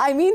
I mean,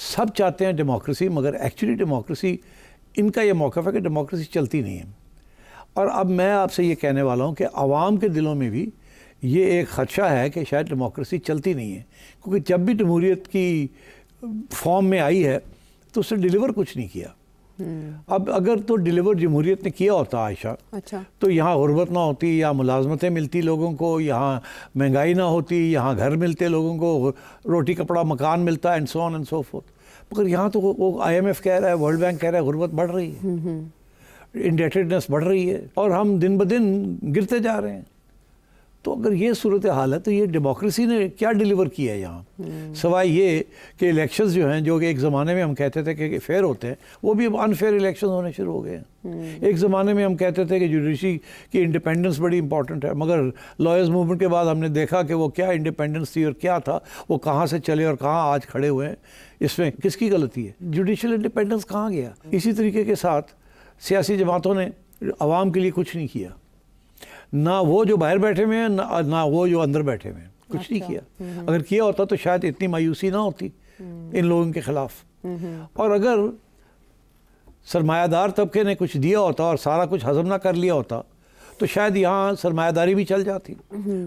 سب چاہتے ہیں democracy, مگر ایکچولی ڈیموکریسی ان کا یہ موقف ہے کہ ڈیموکریسی چلتی نہیں ہے. اور اب میں آپ سے یہ کہنے والا ہوں کہ عوام کے دلوں میں بھی یہ ایک خدشہ ہے کہ شاید ڈیموکریسی چلتی نہیں ہے، کیونکہ جب بھی جمہوریت کی فارم میں آئی ہے تو اس نے ڈیلیور کچھ نہیں کیا. اب اگر تو ڈیلیور جمہوریت نے کیا ہوتا عائشہ، اچھا، تو یہاں غربت نہ ہوتی، یہاں ملازمتیں ملتی لوگوں کو، یہاں مہنگائی نہ ہوتی، یہاں گھر ملتے لوگوں کو، روٹی کپڑا مکان ملتا، and so on and so forth. مگر یہاں تو وہ IMF کہہ رہا ہے، ورلڈ بینک کہہ رہا ہے غربت بڑھ رہی ہے، انڈیٹڈنس بڑھ رہی ہے، اور ہم دن بدن گرتے جا رہے ہیں. تو اگر یہ صورتحال ہے تو یہ ڈیموکریسی نے کیا ڈیلیور کیا ہے یہاں، سوائے یہ کہ الیکشنز جو ہیں، جو کہ ایک زمانے میں ہم کہتے تھے کہ فیئر ہوتے ہیں، وہ بھی اب انفیئر الیکشنز ہونے شروع ہو گئے ہیں. ایک زمانے میں ہم کہتے تھے کہ جوڈیشری کی انڈیپینڈنس بڑی امپورٹنٹ ہے، مگر لائرز موومنٹ کے بعد ہم نے دیکھا کہ وہ کیا انڈیپینڈنس تھی اور کیا تھا، وہ کہاں سے چلے اور کہاں آج کھڑے ہوئے ہیں. اس میں کس کی غلطی ہے؟ جوڈیشل انڈیپینڈنس کہاں گیا؟ اسی طریقے کے ساتھ سیاسی جماعتوں نے عوام کے لیے کچھ نہیں کیا، نہ وہ جو باہر بیٹھے ہوئے ہیں نہ وہ جو اندر بیٹھے ہوئے ہیں، کچھ نہیں کیا. اگر کیا ہوتا تو شاید اتنی مایوسی نہ ہوتی ان لوگوں کے خلاف. اور اگر سرمایہ دار طبقے نے کچھ دیا ہوتا اور سارا کچھ ہضم نہ کر لیا ہوتا تو شاید یہاں سرمایہ داری بھی چل جاتی.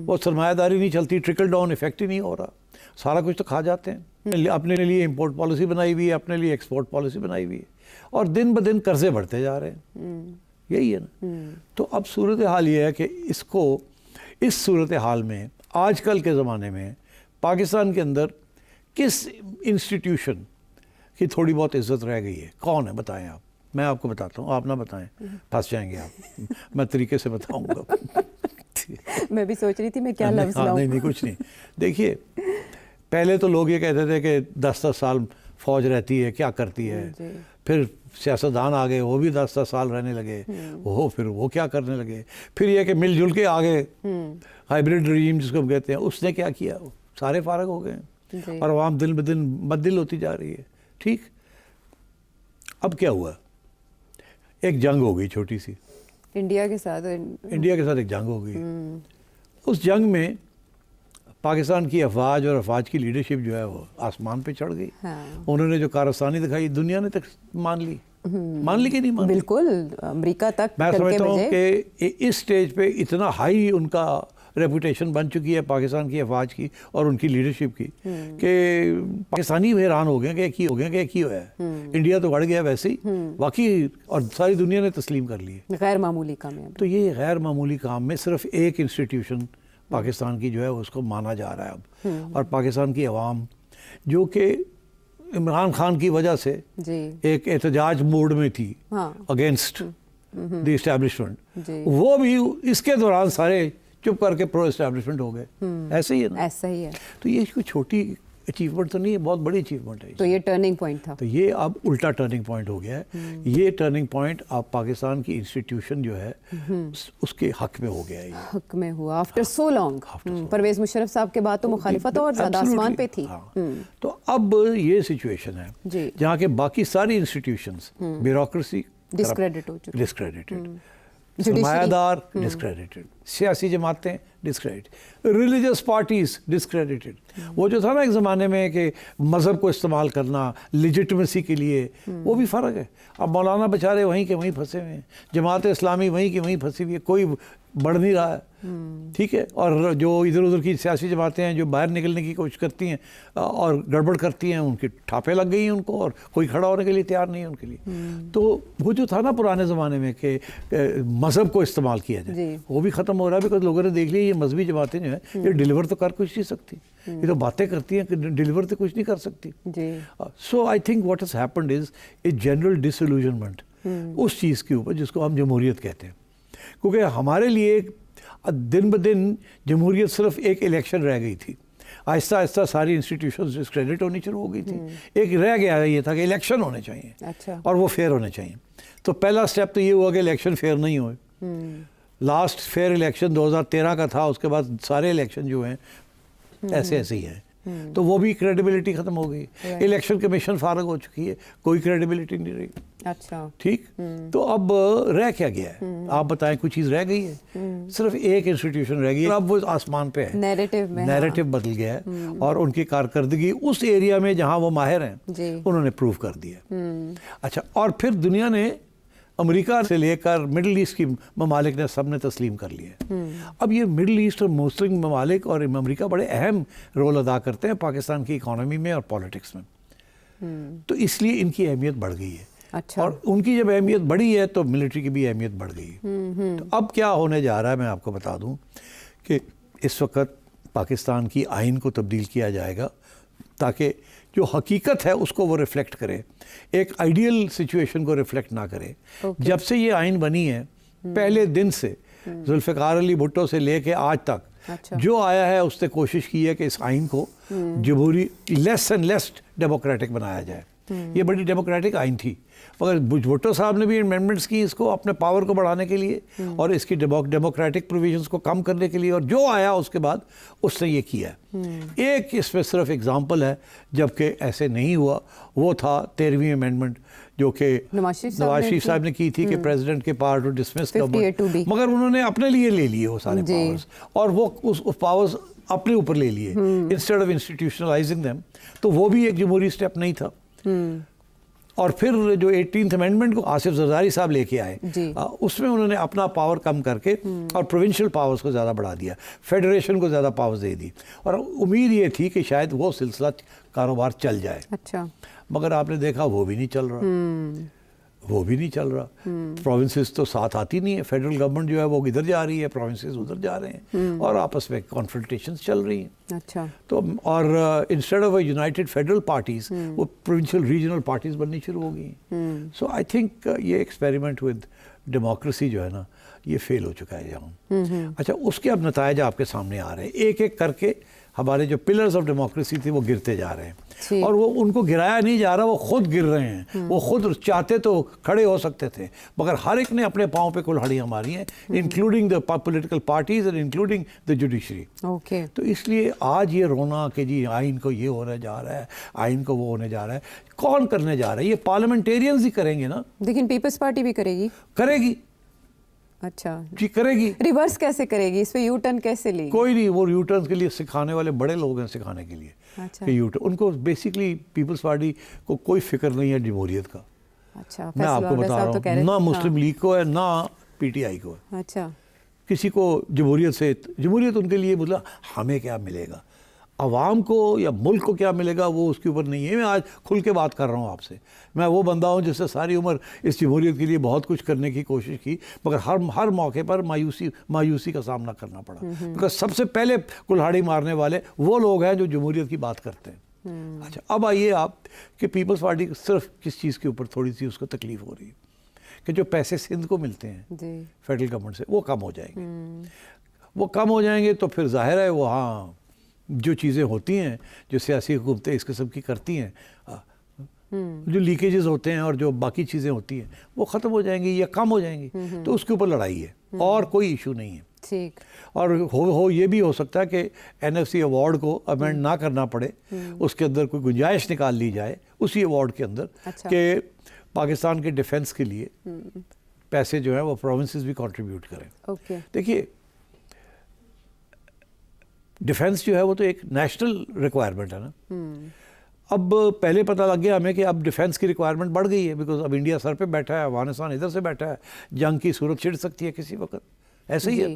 وہ سرمایہ داری نہیں چلتی، ٹرکل ڈاؤن ایفیکٹ ہی نہیں ہو رہا، سارا کچھ تو کھا جاتے ہیں. اپنے لیے امپورٹ پالیسی بنائی ہوئی ہے، اپنے لیے ایکسپورٹ پالیسی بنائی ہوئی ہے، اور دن بدن قرضے بڑھتے جا رہے ہیں. یہی ہے نا. تو اب صورتحال یہ ہے کہ اس صورتحال میں آج کل کے زمانے میں پاکستان کے اندر کس انسٹیٹیوشن کی تھوڑی بہت عزت رہ گئی ہے؟ کون ہے؟ بتائیں آپ. میں آپ کو بتاتا ہوں، آپ نہ بتائیں، پھنس جائیں گے آپ. میں طریقے سے بتاؤں گا. میں بھی سوچ رہی تھی میں کیا لفظ لاؤں. نہیں کچھ نہیں. دیکھیے، پہلے تو لوگ یہ کہتے تھے کہ 10 سال فوج رہتی ہے، کیا کرتی ہے. پھر سیاستدان آ گئے، وہ بھی 10 سال رہنے لگے، پھر وہ کیا کرنے لگے. پھر یہ کہ مل جل کے آگے ہائیبریڈ رجیم جس کو ہم کہتے ہیں، اس نے کیا کیا؟ سارے فارغ ہو گئے اور عوام دن بدن بدل ہوتی جا رہی ہے. ٹھیک، اب کیا ہوا؟ ایک جنگ ہو گئی چھوٹی سی انڈیا کے ساتھ ایک جنگ ہو گئی. اس جنگ میں پاکستان کی افواج اور افواج کی لیڈرشپ جو ہے وہ آسمان پہ چڑھ گئی. انہوں نے جو کارستانی دکھائی دنیا نے تک مان لی کہ نہیں مان لی؟ بالکل، امریکہ تک. میں سمجھتا ہوں کہ اس سٹیج پہ اتنا ہائی ان کا ریپوٹیشن بن چکی ہے پاکستان کی افواج کی اور ان کی لیڈرشپ کی کہ پاکستانی بھی حیران ہو گئے کہ ایک ہی ہوا ہے. انڈیا تو بڑھ گیا ویسے ہی واقعی، اور ساری دنیا نے تسلیم کر لی. غیر معمولی کام ہے. تو یہ غیر معمولی کام میں صرف ایک انسٹیٹیوشن پاکستان کی جو ہے اس کو مانا جا رہا ہے اب. اور پاکستان کی عوام جو کہ عمران خان کی وجہ سے ایک احتجاج موڈ میں تھی اگینسٹ دی اسٹیبلشمنٹ، وہ بھی اس کے دوران سارے چپ کر کے پرو اسٹیبلشمنٹ ہو گئے. ایسے ہی ہے نا؟ ایسا ہی ہے. تو یہ کوئی چھوٹی اچیومنٹ تو نہیں ہے، بہت بڑی اچیومنٹ ہے. تو یہ ٹرننگ پوائنٹ تھا. تو یہ اب الٹا ٹرننگ پوائنٹ ہو گیا ہے. یہ ٹرننگ پوائنٹ اب پاکستان کی انسٹیٹیوشن جو ہے اس کے حق میں ہو گیا ہے. حق میں ہوا after so long. Pervez Musharraf صاحب کے بعد تو مخالفت اور زیادہ آسمان پہ تھی. تو اب یہ سچویشن ہے جہاں کے باقی ساری انسٹیٹیوشنز، بیوروکریسی ڈسکریڈٹ ہو چکی، ڈسکریڈٹڈ، سرمایہ دار ڈسکریڈٹڈ، سیاسی جماعتیں ڈسکریڈٹ، ریلیجس پارٹیز ڈسکریڈٹڈ. وہ جو تھا نا ایک زمانے میں کہ مذہب کو استعمال کرنا لیجٹمیسی کے لیے، وہ بھی فرق ہے. اب مولانا بیچارے وہیں کے وہیں پھنسے ہوئے ہیں، جماعت اسلامی وہیں کی وہیں پھنسی ہوئی ہے، کوئی بڑھ نہیں رہا ہے. ٹھیک ہے. اور جو ادھر ادھر کی سیاسی جماعتیں ہیں جو باہر نکلنے کی کوشش کرتی ہیں اور گڑبڑ کرتی ہیں، ان کی ٹھاپے لگ گئی ہیں ان کو، اور کوئی کھڑا ہونے کے لیے تیار نہیں ہے ان کے لیے. تو وہ جو تھا نا پرانے زمانے میں کہ مذہب کو استعمال کیا جائے، وہ بھی ختم ہو رہا ہے. بیکاز لوگوں نے دیکھ لیا یہ مذہبی جماعتیں جو ہیں یہ ڈیلیور تو کر کچھ نہیں سکتی، یہ تو باتیں کرتی ہیں کہ ڈیلیور تو کچھ نہیں کر سکتی. So I think what has happened is a general disillusionment اس چیز کے اوپر جس کو ہم جمہوریت کہتے ہیں. کیونکہ ہمارے لیے دن بدن جمہوریت صرف ایک الیکشن رہ گئی تھی. آہستہ آہستہ ساری انسٹیٹیوشنز ڈسکریڈٹ ہونی شروع ہو گئی تھی. ایک رہ گیا یہ تھا کہ الیکشن ہونے چاہیے اور وہ فیئر ہونے چاہیے. تو پہلا سٹیپ تو یہ ہوا کہ الیکشن فیئر نہیں ہوئے. لاسٹ فیئر الیکشن 2013 کا تھا، اس کے بعد سارے الیکشن جو ہیں ایسے ہی ہیں. تو وہ بھی کریڈیبلٹی ختم ہو گئی. الیکشن کمیشن فارغ ہو چکی ہے, کوئی کریڈیبلٹی نہیں رہی. اچھا ٹھیک, تو اب رہ کیا گیا ہے؟ آپ بتائیں, کوئی چیز رہ گئی ہے؟ صرف ایک انسٹیٹیوشن رہ گئی ہے, اب وہ آسمان پہ ہے, نیریٹو میں نیریٹو بدل گیا ہے, اور ان کی کارکردگی اس ایریا میں جہاں وہ ماہر ہیں انہوں نے پروو کر دیا. اچھا, اور پھر دنیا نے امریکہ سے لے کر مڈل ایسٹ کی ممالک نے سب نے تسلیم کر لیا. اب یہ مڈل ایسٹ اور مسلم ممالک اور امریکہ بڑے اہم رول ادا کرتے ہیں پاکستان کی اکانومی میں اور پالیٹکس میں, تو اس لیے ان کی اہمیت بڑھ گئی ہے. اچھا, اور ان کی جب اہمیت بڑھی ہے تو ملٹری کی بھی اہمیت بڑھ گئی ہے. تو اب کیا ہونے جا رہا ہے, میں آپ کو بتا دوں کہ اس وقت پاکستان کی آئین کو تبدیل کیا جائے گا تاکہ جو حقیقت ہے اس کو وہ ریفلیکٹ کرے, ایک آئیڈیل سچویشن کو ریفلیکٹ نہ کرے. جب سے یہ آئین بنی ہے, پہلے دن سے ذوالفقار علی بھٹو سے لے کے آج تک جو آیا ہے اس نے کوشش کی ہے کہ اس آئین کو جمہوری لیس اینڈ لیس ڈیموکریٹک بنایا جائے. یہ بڑی ڈیموکریٹک آئین تھی, مگر بھٹو صاحب نے بھی امینڈمنٹس کی اس کو اپنے پاور کو بڑھانے کے لیے اور اس کی ڈیموکریٹک پروویژنس کو کم کرنے کے لیے, اور جو آیا اس کے بعد اس نے یہ کیا ہے. ایک اس میں صرف اگزامپل ہے جبکہ ایسے نہیں ہوا, وہ تھا 13ویں امینڈمنٹ جو کہ نواز شریف صاحب نے کی تھی کہ پریزیڈنٹ کے پاور ٹو ڈسمس گورنمنٹ, مگر انہوں نے اپنے لیے لے لیے وہ سارے پاورز, اور وہ اس پاورز اپنے اوپر لے لیے انسٹیڈ آف انسٹیٹیوشنلائزنگ دیم. تو وہ بھی ایک جمہوری اسٹیپ نہیں تھا. اور پھر جو 18th امینڈمنٹ کو آصف زرداری صاحب لے کے آئے, اس میں انہوں نے اپنا پاور کم کر کے اور پروونشل پاورز کو زیادہ بڑھا دیا, فیڈریشن کو زیادہ پاورز دے دی, اور امید یہ تھی کہ شاید وہ سلسلہ کاروبار چل جائے. اچھا, مگر آپ نے دیکھا وہ بھی نہیں چل رہا, وہ بھی نہیں چل رہا. پروونسز تو ساتھ آتی نہیں ہے, فیڈرل گورنمنٹ جو ہے وہ ادھر جا رہی ہے, پروونسز ادھر جا رہے ہیں, اور آپس میں کانفرنٹیشنز چل رہی ہیں. اچھا, تو اور instead of United federal parties وہ پروونشل ریجنل پارٹیز بننی شروع ہو گئی ہیں. سو آئی تھنک یہ ایکسپیریمنٹ ود ڈیموکریسی جو ہے نا یہ فیل ہو چکا ہے یہاں. اچھا, اس کے اب نتائج آپ کے سامنے آ رہے ہیں, ایک ایک کر کے ہمارے جو پلرز آف ڈیموکریسی تھے وہ گرتے جا رہے ہیں, اور وہ ان کو گرایا نہیں جا رہا, وہ خود گر رہے ہیں. وہ خود چاہتے تو کھڑے ہو سکتے تھے, مگر ہر ایک نے اپنے پاؤں پہ کلہاڑیاں ماری ہیں, انکلوڈنگ دا پولیٹیکل پارٹیز اور انکلوڈنگ دا جوڈیشری. تو اس لیے آج یہ رونا کہ جی آئین کو یہ ہونے جا رہا ہے, آئین کو وہ ہونے جا رہا ہے, کون کرنے جا رہا ہے؟ یہ پارلیمنٹیرینز ہی کریں گے نا. لیکن پیپلز پارٹی بھی کرے گی. کرے گی. اچھا جی کرے گی. ریورس کیسے کرے گی, اس پہ یو ٹرن کیسے لے گی؟ کوئی نہیں, وہ یو ٹرن کے لیے سکھانے والے بڑے لوگ ہیں سکھانے کے لیے. اچھا, کہ یو ٹرن, ان کو بیسیکلی پیپلز پارٹی کو کوئی فکر نہیں ہے جمہوریت کا. اچھا, میں آپ کو بتا رہا ہوں, نہ مسلم لیگ کو ہے نہ پی ٹی آئی کو ہے. اچھا, کسی کو جمہوریت سے, جمہوریت ان کے لیے مطلب ہمیں کیا ملے گا, عوام کو یا ملک کو کیا ملے گا وہ اس کے اوپر نہیں ہے. میں آج کھل کے بات کر رہا ہوں آپ سے, میں وہ بندہ ہوں جس سے ساری عمر اس جمہوریت کے لیے بہت کچھ کرنے کی کوشش کی, مگر ہر موقع پر مایوسی کا سامنا کرنا پڑا. کیونکہ سب سے پہلے کلہاڑی مارنے والے وہ لوگ ہیں جو جمہوریت کی بات کرتے ہیں. اچھا, اب آئیے آپ کہ پیپلز پارٹی کو صرف کس چیز کے اوپر تھوڑی سی اس کو تکلیف ہو رہی ہے کہ جو پیسے سندھ کو ملتے ہیں فیڈرل گورنمنٹ سے وہ کم ہو جائیں گے. وہ کم ہو جائیں گے تو پھر ظاہر ہے وہاں جو چیزیں ہوتی ہیں جو سیاسی حکومتیں اس قسم کی کرتی ہیں, جو لیکیجز ہوتے ہیں اور جو باقی چیزیں ہوتی ہیں وہ ختم ہو جائیں گی یا کم ہو جائیں گی. تو اس کے اوپر لڑائی ہے اور کوئی ایشو نہیں ہے. ٹھیک. اور یہ بھی ہو سکتا ہے کہ این ایف سی ایوارڈ کو امینڈ نہ کرنا پڑے, اس کے اندر کوئی گنجائش نکال لی جائے اسی ایوارڈ کے اندر کہ پاکستان کے ڈیفنس کے لیے پیسے جو ہیں وہ پروونسز بھی کنٹریبیوٹ کریں. دیکھیے ڈیفنس جو ہے وہ تو ایک نیشنل ریکوائرمنٹ ہے نا. اب پہلے پتہ لگ گیا ہمیں کہ اب ڈیفنس کی ریکوائرمنٹ بڑھ گئی ہے, بیکاز اب انڈیا سر پہ بیٹھا ہے, افغانستان ادھر سے بیٹھا ہے, جنگ کی صورت چھڑ سکتی ہے کسی وقت, ایسے ہی ہے.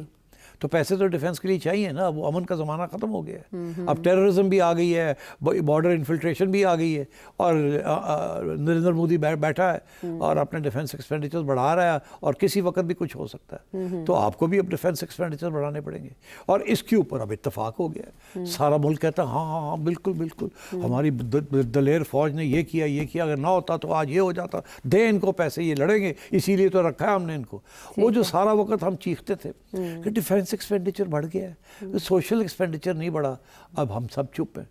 تو پیسے تو ڈیفنس کے لیے چاہیے نا, وہ امن کا زمانہ ختم ہو گیا ہے. اب ٹیررزم بھی آ گئی ہے, بارڈر انفلٹریشن بھی آ گئی ہے, اور نریندر مودی بیٹھا ہے اور اپنے ڈیفنس ایکسپینڈیچر بڑھا رہا ہے, اور کسی وقت بھی کچھ ہو سکتا ہے. تو آپ کو بھی اب ڈیفنس ایکسپینڈیچر بڑھانے پڑیں گے, اور اس کے اوپر اب اتفاق ہو گیا ہے. سارا ملک کہتا ہے ہاں ہاں ہاں بالکل بالکل, ہماری دلیر فوج نے یہ کیا, اگر نہ ہوتا تو آج یہ ہو جاتا, دے ان کو پیسے, یہ لڑیں گے, اسی لیے تو رکھا ہے ہم نے ان کو. وہ جو سارا وقت ہم چیختے تھے کہ ڈیفنس ایکسپینڈیچر بڑھ گیا ہے, سوشل ایکسپینڈیچر نہیں بڑھا, اب ہم سب چپ ہیں.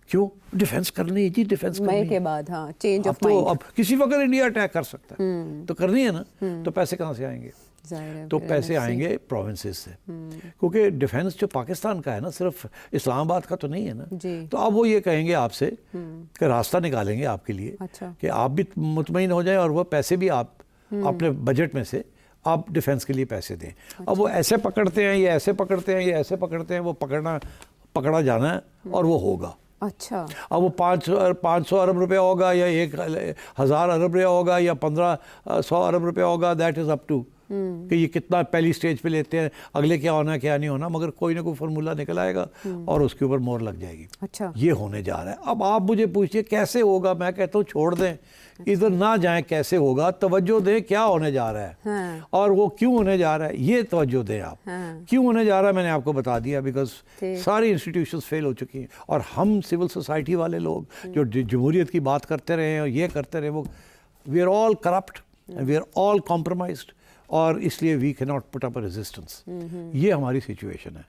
کیوں؟ ڈیفنس کرنی ہے جی, ڈیفنس کرنی ہے. مئی کے بعد ہاں چینج آف مائنڈ, تو اب کسی وقت انڈیا اٹیک کر سکتا ہے, تو کرنی ہے نا, تو پیسے کہاں سے آئیں گے؟ ظاہر ہے تو پھر پیسے NFC آئیں گے پروونسز سے، کیونکہ ڈیفنس جو پاکستان کا ہے نا صرف اسلام آباد کا تو نہیں ہے نا، جی تو اب وہ یہ کہیں گے آپ سے کہ راستہ نکالیں گے آپ کے لیے اچھا کہ آپ بھی مطمئن ہو جائیں اور وہ پیسے بھی آپ اپنے بجٹ میں سے آپ ڈیفنس کے لیے پیسے دیں. اب وہ ایسے پکڑتے ہیں یہ ایسے پکڑتے ہیں یہ ایسے پکڑتے ہیں، وہ پکڑا جانا ہے اور وہ ہوگا. اچھا اب وہ 500 ارب روپیہ ہوگا یا 1000 ارب روپیہ ہوگا یا 1500 ارب روپیہ ہوگا، دیٹ از اپ ٹو کہ یہ کتنا پہلی سٹیج پہ لیتے ہیں، اگلے کیا ہونا کیا نہیں ہونا، مگر کوئی نہ کوئی فارمولہ نکل آئے گا اور اس کے اوپر مور لگ جائے گی. اچھا یہ ہونے جا رہا ہے. اب آپ مجھے پوچھئے کیسے ہوگا، میں کہتا ہوں چھوڑ دیں، ادھر نہ جائیں کیسے ہوگا، توجہ دیں کیا ہونے جا رہا ہے اور وہ کیوں ہونے جا رہا ہے، یہ توجہ دیں آپ. کیوں ہونے جا رہا ہے میں نے آپ کو بتا دیا، بیکاز ساری انسٹیٹیوشنز فیل ہو چکی ہیں اور ہم سول سوسائٹی والے لوگ جو جمہوریت کی بات کرتے رہے اور یہ کرتے رہے، وہ we are all corrupt, we are all compromised, اور اس لیے وی کی not put up a resistance. یہ ہماری سچویشن ہے.